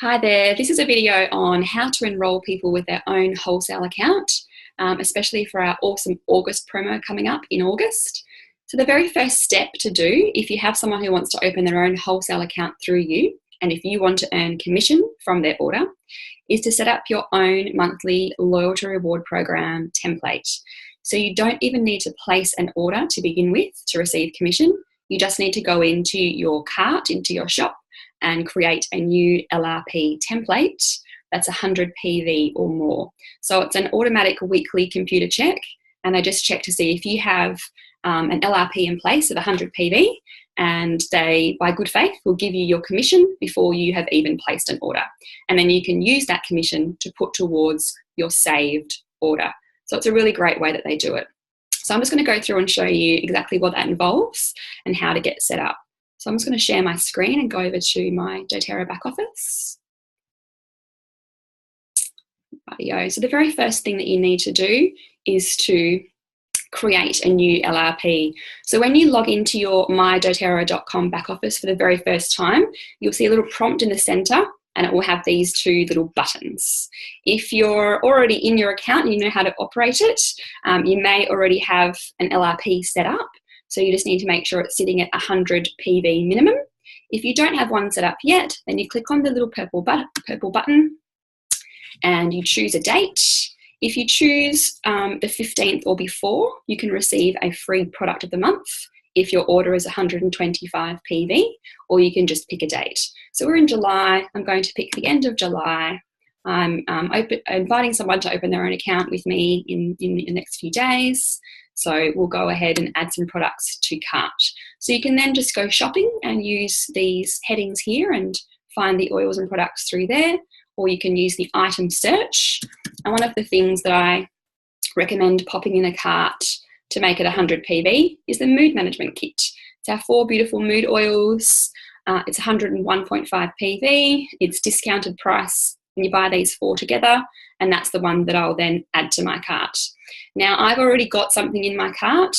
Hi there, this is a video on how to enrol people with their own wholesale account, especially for our awesome August promo coming up in August. So the very first step to do, if you have someone who wants to open their own wholesale account through you, and if you want to earn commission from their order, is to set up your own monthly loyalty reward program template. So you don't even need to place an order to begin with to receive commission. You just need to go into your cart, into your shop, and create a new LRP template that's 100 PV or more. So it's an automatic weekly computer check, and they just check to see if you have an LRP in place of 100 PV, and they, by good faith, will give you your commission before you have even placed an order. And then you can use that commission to put towards your saved order. So it's a really great way that they do it. So I'm just going to go through and show you exactly what that involves and how to get set up. So I'm just going to share my screen and go over to my doTERRA back office. So the very first thing that you need to do is to create a new LRP. So when you log into your mydoterra.com back office for the very first time, you'll see a little prompt in the center, and it will have these two little buttons. If you're already in your account and you know how to operate it, you may already have an LRP set up. So you just need to make sure it's sitting at 100 PV minimum. If you don't have one set up yet, then you click on the little purple button and you choose a date. If you choose the 15th or before, you can receive a free product of the month if your order is 125 PV, or you can just pick a date. So we're in July. I'm going to pick the end of July. I'm inviting someone to open their own account with me in the next few days. So we'll go ahead and add some products to cart. So you can then just go shopping and use these headings here and find the oils and products through there, or you can use the item search. And one of the things that I recommend popping in a cart to make it 100 PV is the mood management kit. It's our 4 beautiful mood oils. It's 101.5 PV. It's discounted price when you buy these 4 together, and that's the one that I'll then add to my cart. Now, I've already got something in my cart,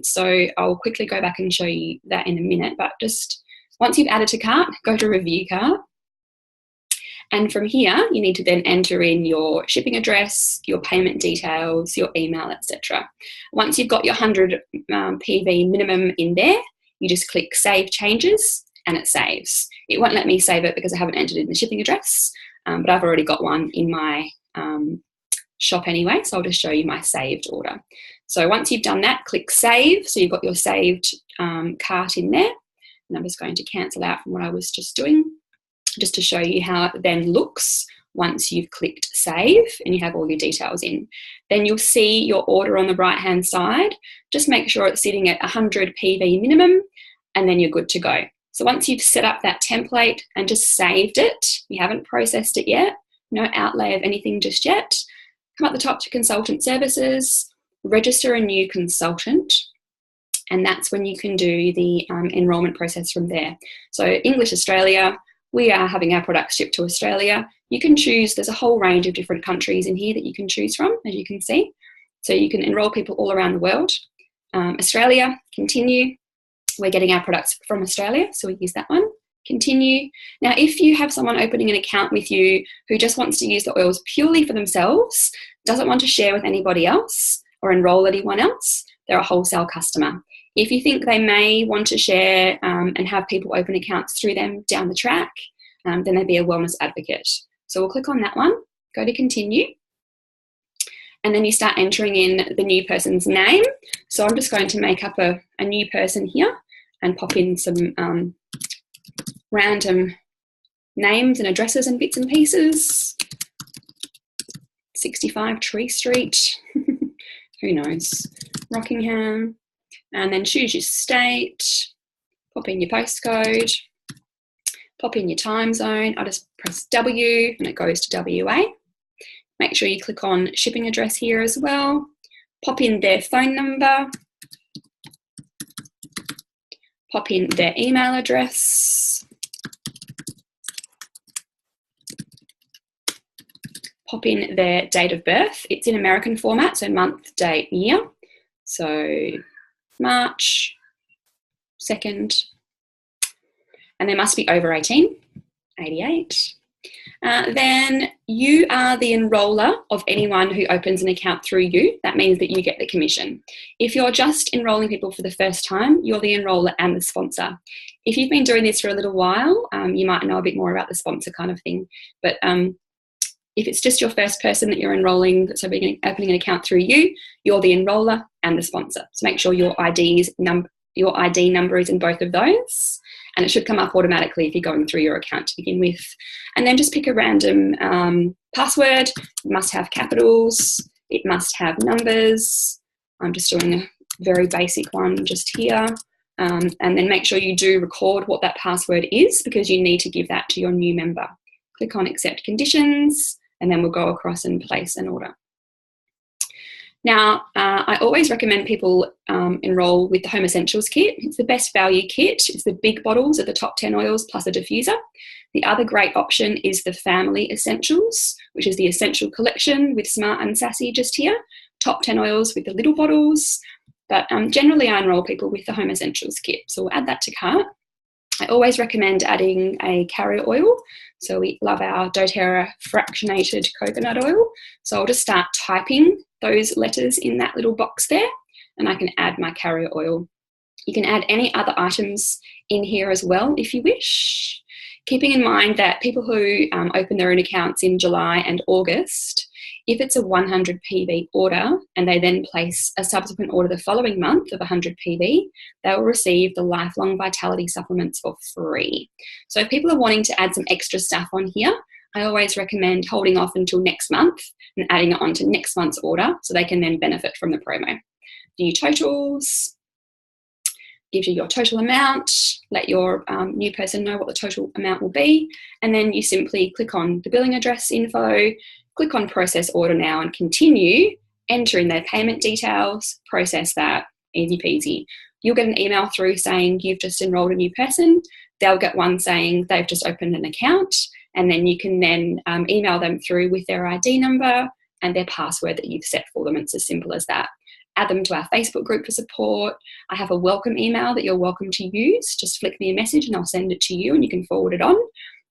so I'll quickly go back and show you that in a minute, but just once you've added to cart, go to review cart. And from here, you need to then enter in your shipping address, your payment details, your email, etc. Once you've got your 100 PV minimum in there, you just click Save Changes, and it saves. It won't let me save it because I haven't entered in the shipping address, but I've already got one in my shop anyway, so I'll just show you my saved order. So once you've done that, click Save. So you've got your saved cart in there, and I'm just going to cancel out from what I was just doing, just to show you how it then looks once you've clicked Save and you have all your details in. Then you'll see your order on the right-hand side. Just make sure it's sitting at 100 PV minimum, and then you're good to go. So once you've set up that template and just saved it, you haven't processed it yet, no outlay of anything just yet, come up the top to Consultant Services, register a new consultant, and that's when you can do the enrolment process from there. So English Australia, we are having our products shipped to Australia. You can choose, there's a whole range of different countries in here that you can choose from, as you can see. So you can enrol people all around the world. Australia, continue. We're getting our products from Australia, so we use that one. Continue. Now, if you have someone opening an account with you who just wants to use the oils purely for themselves, doesn't want to share with anybody else or enroll anyone else, they're a wholesale customer. If you think they may want to share and have people open accounts through them down the track, then they'd be a wellness advocate. So we'll click on that one, go to continue, and then you start entering in the new person's name. So I'm just going to make up a new person here and pop in some random names and addresses and bits and pieces. 65 Tree Street, who knows, Rockingham. And then choose your state, pop in your postcode, pop in your time zone. I'll just press W and it goes to WA. Make sure you click on shipping address here as well. Pop in their phone number. Pop in their email address. Pop in their date of birth. It's in American format, so month, date, year. So March 2nd, and they must be over 18, 88. Then you are the enroller of anyone who opens an account through you. That means that you get the commission. If you're just enrolling people for the first time, you're the enroller and the sponsor. If you've been doing this for a little while, you might know a bit more about the sponsor kind of thing. But if it's just your first person that you're enrolling, so opening an account through you, you're the enroller and the sponsor. So make sure your ID number is in both of those, and it should come up automatically if you're going through your account to begin with. And then just pick a random password. It must have capitals. It must have numbers. I'm just doing a very basic one just here. And then make sure you do record what that password is, because you need to give that to your new member. Click on accept conditions, and then we'll go across and place an order. Now, I always recommend people enroll with the Home Essentials kit. It's the best value kit. It's the big bottles of the top 10 oils plus a diffuser. The other great option is the Family Essentials, which is the Essential Collection with Smart and Sassy just here. Top 10 oils with the little bottles. But generally, I enroll people with the Home Essentials kit. So we'll add that to cart. I always recommend adding a carrier oil. So we love our doTERRA fractionated coconut oil. So I'll just start typing those letters in that little box there, and I can add my carrier oil. You can add any other items in here as well if you wish. Keeping in mind that people who open their own accounts in July and August, if it's a 100 PV order and they then place a subsequent order the following month of 100 PV, they will receive the lifelong vitality supplements for free. So if people are wanting to add some extra stuff on here, I always recommend holding off until next month and adding it onto next month's order so they can then benefit from the promo. View totals, gives you your total amount, let your new person know what the total amount will be, and then you simply click on the billing address info, click on process order now and continue, enter in their payment details, process that, easy peasy. You'll get an email through saying you've just enrolled a new person. They'll get one saying they've just opened an account, and then you can then email them through with their ID number and their password that you've set for them. It's as simple as that. Add them to our Facebook group for support. I have a welcome email that you're welcome to use. Just flick me a message and I'll send it to you and you can forward it on.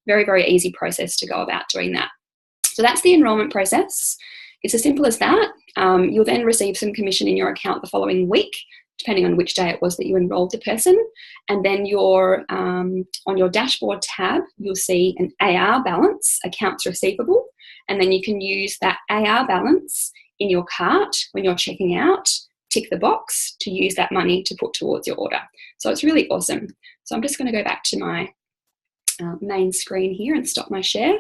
Very, very easy process to go about doing that. So that's the enrolment process. It's as simple as that. You'll then receive some commission in your account the following week, depending on which day it was that you enrolled the person. And then on your dashboard tab, you'll see an AR balance, accounts receivable. And then you can use that AR balance in your cart when you're checking out, tick the box to use that money to put towards your order. So it's really awesome. So I'm just going to go back to my main screen here and stop my share.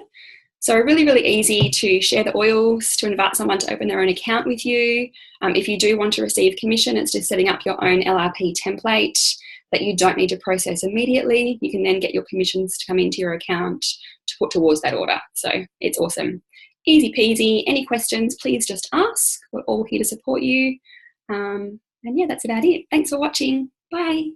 So really, really easy to share the oils, to invite someone to open their own account with you. If you do want to receive commission, it's just setting up your own LRP template that you don't need to process immediately. You can then get your commissions to come into your account to put towards that order. So it's awesome. Easy peasy. Any questions, please just ask. We're all here to support you. And yeah, that's about it. Thanks for watching. Bye.